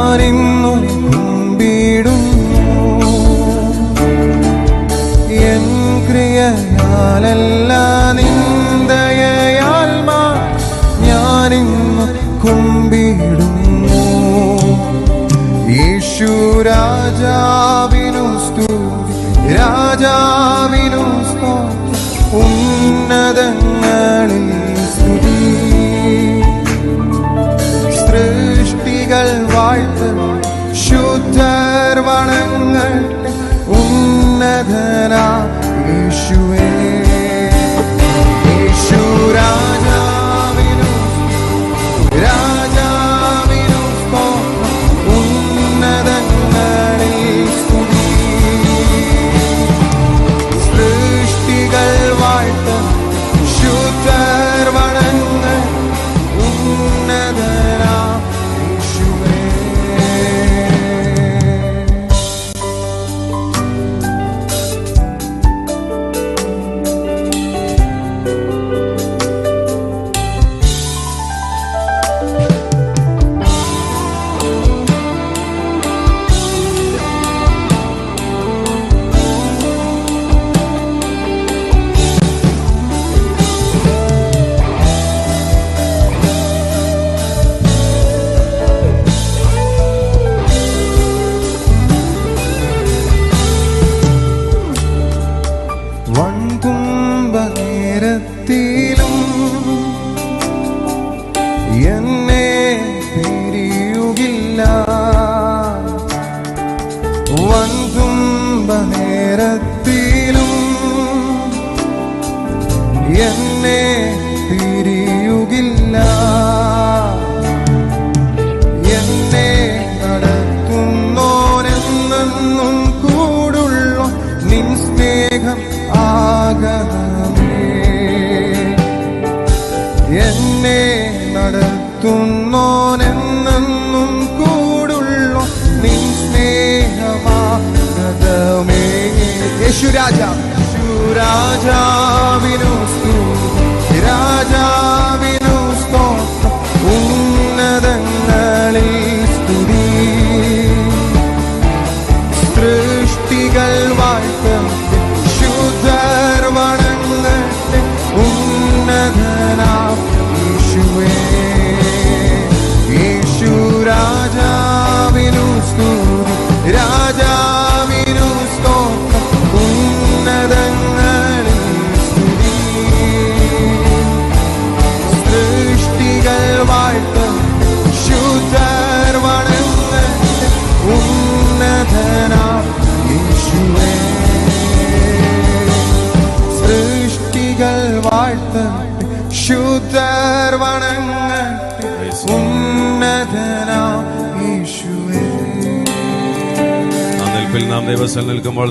ഞാനിന്നും കുമ്പിടുന്നു. N ക്രിയയാലല്ല നിന്ദയാൽ ഞാനിന്നും കുമ്പിടുന്നു. യേശു രാജാവിനു സ്തുതി, രാജാവിനു സ്തോത്രം, ഉന്നതങ്ങളിൽ സ്തുതി. സൃഷ്ടികൾ വാഴ്ത്തും ശുദ്ധർ വണങ്ങട്ടെ ഉന്നതനാം യേശുവേ. യേശു രാജാവിനു, രാജാവിനു സ്തോത്രം, ഉന്നതങ്ങളിൽ സ്തുതി. സൃഷ്ടികൾ വാഴ്ത്തും ശുദ്ധർ വണങ്ങട്ടെ ഉന്നതനാം യേശുവേ. വൻതുമ്പനേരത്തിലും എന്നെ പിരിയുകില്ല. വൻതുമ്പനേരത്തിലും എന്നെ പിരിയുകില്ല. എന്നെ നടത്തുന്നോനെന്നും കൂടുള്ള നിൻ സ്നേഹം ആകണമേ. എന്നെ നടത്തുന്നോനെന്നും കൂടുള്ള നിൻ സ്നേഹമാകണമേ. യേശു രാജാവിനു സ്തുതി, രാജാവിനു സ്തോത്രം, ഉന്നതങ്ങളിൽ സ്തുതി. സൃഷ്ടികൾ വാഴ്ത്തും ശുദ്ധർ വണങ്ങട്ടെ ഉന്നതനാം യേശുവേ. യേശു രാജാവിനു സ്തുതി, രാജാവിനു സ്തോത്രം, ഉന്നതങ്ങളിൽ സ്തുതി. സൃഷ്ടികൾ വാഴ്ത്തും ശുദ്ധർ വണങ്ങട്ടെ ഉന്നതനാം യേശുവേ. സൃഷ്ടികൾ വാഴ്ത്തട്ടെ ശുദ്ധർ വണങ്ങട്ടെ ഉന്നതനാം യേശുവേ. നാം ദൈവസ്ഥൽ നിൽക്കുമ്പോൾ